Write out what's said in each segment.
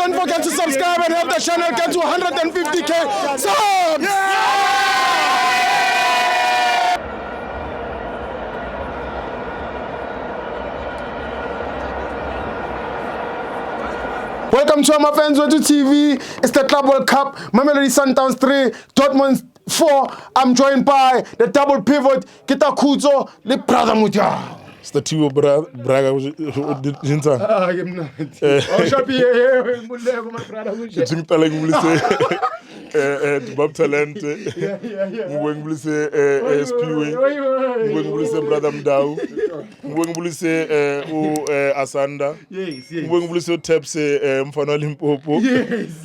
don't forget to subscribe and help the channel get to 150k subs. Welcome to FANS Wethu TV. It's the Club World Cup. Mamelodi Sundowns 3, Dortmund 4. I'm joined by the double pivot, Kita Kuzo, the brother Mutya. It's the Tiwo Braga. I'm not. I'm shopping here. It's like we say, Bob Talent. We say, Spiwe. We say, Brother Mdau. We say, Asanda. We say, Tepse, Mfano Limpopo. Yes.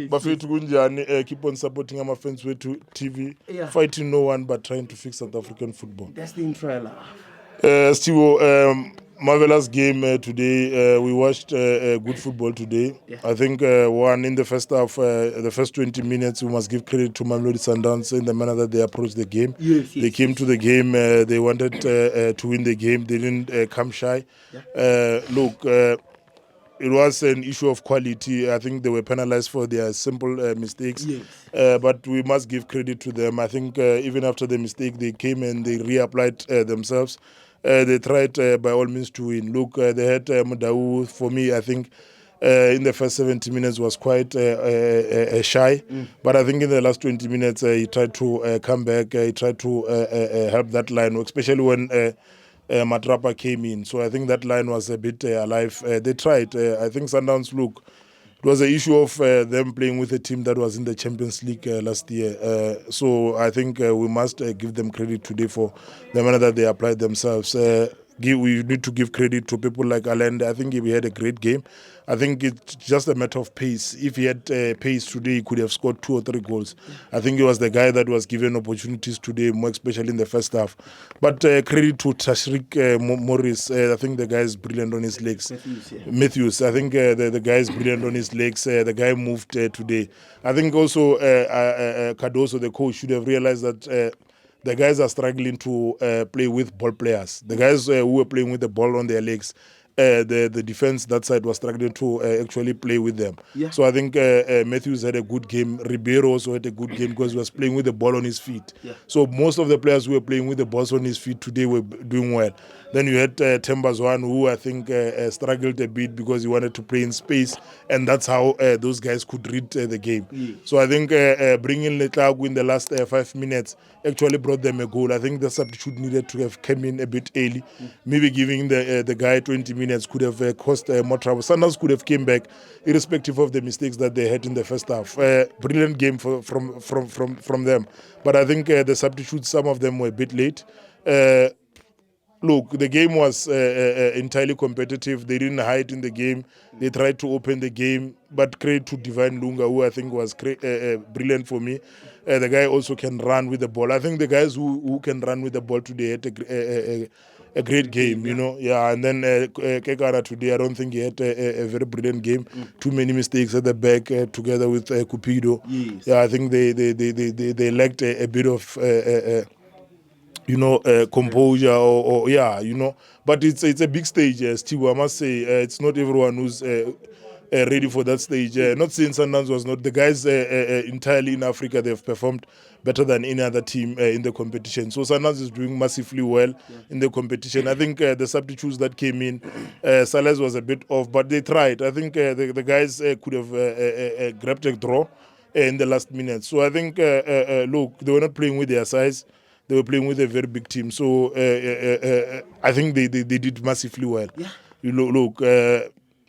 Bafetu Gunjani, keep on supporting our FANS Wethu TV. Fighting no one but trying to fix South African football. That's the intro. Still, marvelous game today. We watched good football today. I think one in the first half, the first 20 minutes, we must give credit to Mamelodi Sundowns in the manner that they approached the game. They came to the game. They wanted to win the game. They didn't come shy. It was an issue of quality. I think they were penalized for their simple mistakes. But we must give credit to them. I think even after the mistake, they came and they reapplied themselves. They tried by all means to win. They had Mudau. For me, I think in the first 70 minutes was quite shy. But I think in the last 20 minutes, he tried to come back. He tried to help that line, especially when Matrapa came in. So I think that line was a bit alive. They tried. I think Sundowns, it was an issue of them playing with a team that was in the Champions League last year. So I think we must give them credit today for the manner that they applied themselves. We need to give credit to people like Allende. I think he had a great game. I think it's just a matter of pace. If he had pace today, he could have scored 2 or 3 goals. I think he was the guy that was given opportunities today, more especially in the first half. But credit to Tashrik Morris. I think the guy is brilliant on his legs. Matthews. I think the guy is brilliant on his legs. The guy moved today. I think also Cardoso, the coach, should have realized that the guys are struggling to play with ball players. The guys who were playing with the ball on their legs, the defense that side was struggling to actually play with them. So I think Matthews had a good game. Ribeiro also had a good game because he was playing with the ball on his feet. So most of the players who were playing with the balls on his feet today were doing well. Then you had Tembazwan, who I think struggled a bit because he wanted to play in space, and that's how those guys could read the game. So I think bringing Letlagu in the last 5 minutes actually brought them a goal. I think the substitute needed to have come in a bit early. Maybe giving the guy 20 minutes could have caused more trouble. Sundowns could have came back, irrespective of the mistakes that they had in the first half. Brilliant game from them. But I think the substitutes, some of them were a bit late. The game was entirely competitive. They didn't hide in the game. They tried to open the game. But credit to Divine Lunga, who I think was brilliant for me. The guy also can run with the ball. I think the guys who can run with the ball today had a great game, you know. And then Kekara today, I don't think he had a very brilliant game. Too many mistakes at the back together with Cupido. I think they lacked a bit of composure but it's a big stage, Steve. I must say, it's not everyone who's ready for that stage. Not saying Sundowns was not. The guys entirely in Africa, they've performed better than any other team in the competition. So Sundowns is doing massively well in the competition. I think the substitutes that came in, Salez was a bit off, but they tried. I think the guys could have grabbed a draw in the last minute. So I think, they were not playing with their size. They were playing with a very big team. So I think they did massively well.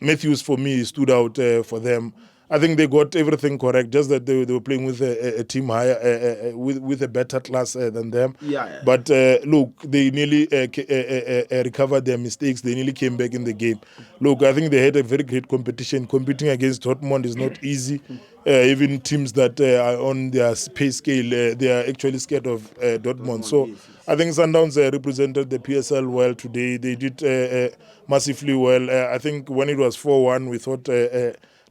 Matthews, for me, stood out for them. I think they got everything correct, just that they were playing with a team higher, with a better class than them. But they nearly recovered their mistakes. They nearly came back in the game. I think they had a very great competition. Competing against Dortmund is not easy. Even teams that are on their pay scale, they are actually scared of Dortmund. So I think Sundowns represented the PSL well today. They did massively well. I think when it was 4-1, we thought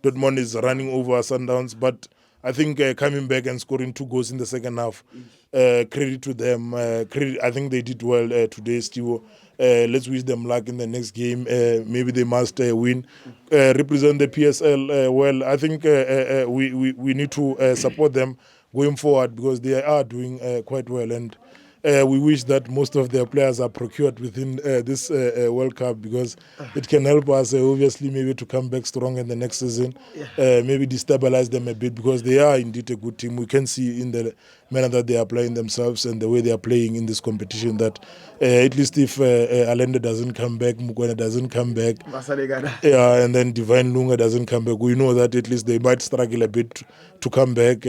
Dortmund is running over Sundowns, but I think coming back and scoring 2 goals in the second half, credit to them. I think they did well today, Steve. Let's wish them luck in the next game. Maybe they must win, represent the PSL well. I think we need to support them going forward because they are doing quite well, and we wish that most of their players are procured within this World Cup because it can help us obviously maybe to come back strong in the next season, maybe destabilize them a bit because they are indeed a good team. We can see in the manner that they are playing themselves and the way they are playing in this competition that at least if Allende doesn't come back, Mukwena doesn't come back, and then Divine Lunga doesn't come back, we know that at least they might struggle a bit to come back,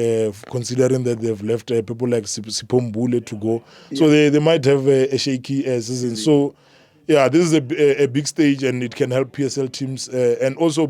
considering that they've left people like Sipombule to go. So they might have a shaky season. So yeah, this is a big stage, and it can help PSL teams, and also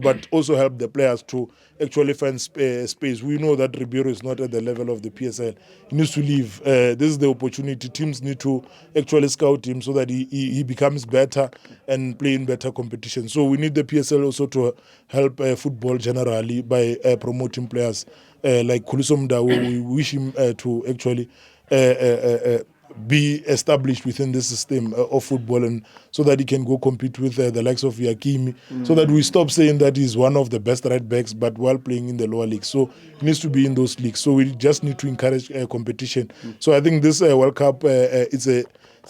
help the players to actually find space. We know that Ribeiro is not at the level of the PSL. He needs to leave. This is the opportunity. Teams need to actually scout him so that he becomes better and play in better competition. So we need the PSL also to help football generally by promoting players like Kulisomda. We wish him to actually be established within the system of football, and so that he can go compete with the likes of Yakimi, so that we stop saying that he's one of the best right backs but while playing in the lower leagues. So he needs to be in those leagues. So we just need to encourage competition. So I think this World Cup it's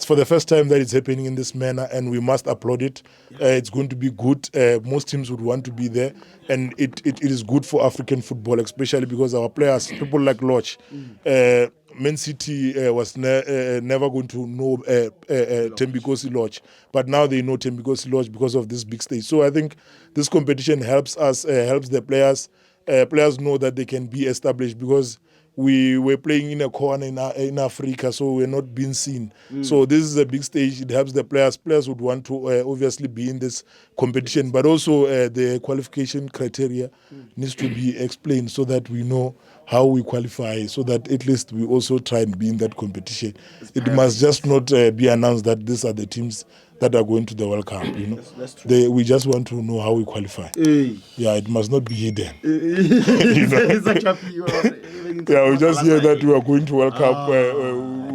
for the first time that it's happening in this manner, and we must applaud it. It's going to be good. Most teams would want to be there, and it is good for African football, especially because our players, people like Lodge, Man City was never going to know Thembinkosi Lodge, but now they know Thembinkosi Lodge because of this big stage. So I think this competition helps us, helps the players. Players know that they can be established because we were playing in a corner in Africa, so we're not being seen. So this is a big stage. It helps the players. Players would want to obviously be in this competition, but also the qualification criteria needs to be explained so that we know how we qualify, so that at least we also try and be in that competition. It must just not be announced that these are the teams that are going to the World Cup. You know, that's we just want to know how we qualify. Yeah, it must not be hidden. You know? Yeah, we just hear that we are going to World Cup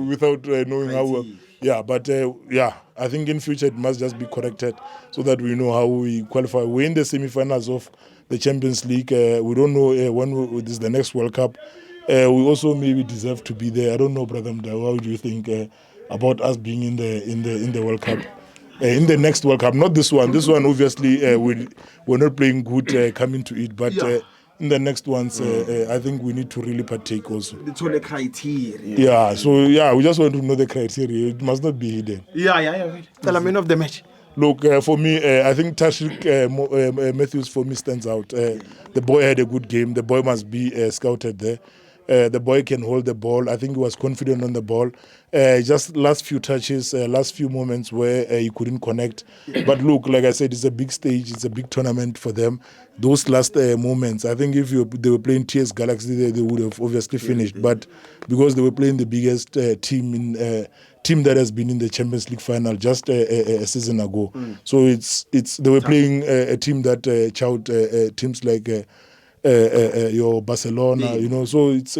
without knowing how. Yeah, but I think in future it must just be corrected so that we know how we qualify. We're in the semi-finals of the Champions League. We don't know when this is the next World Cup. We also maybe deserve to be there. I don't know, Brother Mda, how do you think about us being in the World Cup? In the next World Cup, not this one. This one, obviously, we're not playing good coming to it, but in the next ones, I think we need to really partake also. It's all the criteria. Yeah, so we just want to know the criteria. It must not be hidden. Yeah. Tell a man of the match. Look, for me, I think Tashik Matthews for me stands out. The boy had a good game. The boy must be scouted there. The boy can hold the ball. I think he was confident on the ball. Just last few touches, last few moments where he couldn't connect. But look, like I said, it's a big stage. It's a big tournament for them. Those last moments, I think if they were playing TS Galaxy, they would have obviously finished. But because they were playing the biggest team that has been in the Champions League final just a season ago, so they were playing a team that chowed teams like your Barcelona, you know. So it's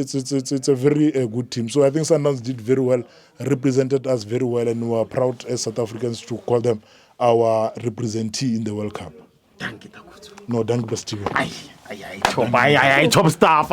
a very good team. So I think Sundowns did very well, represented us very well, and we are proud as South Africans to call them our representee in the World Cup. Thank you, Takuto. No, thank you, Steve. Top stuff.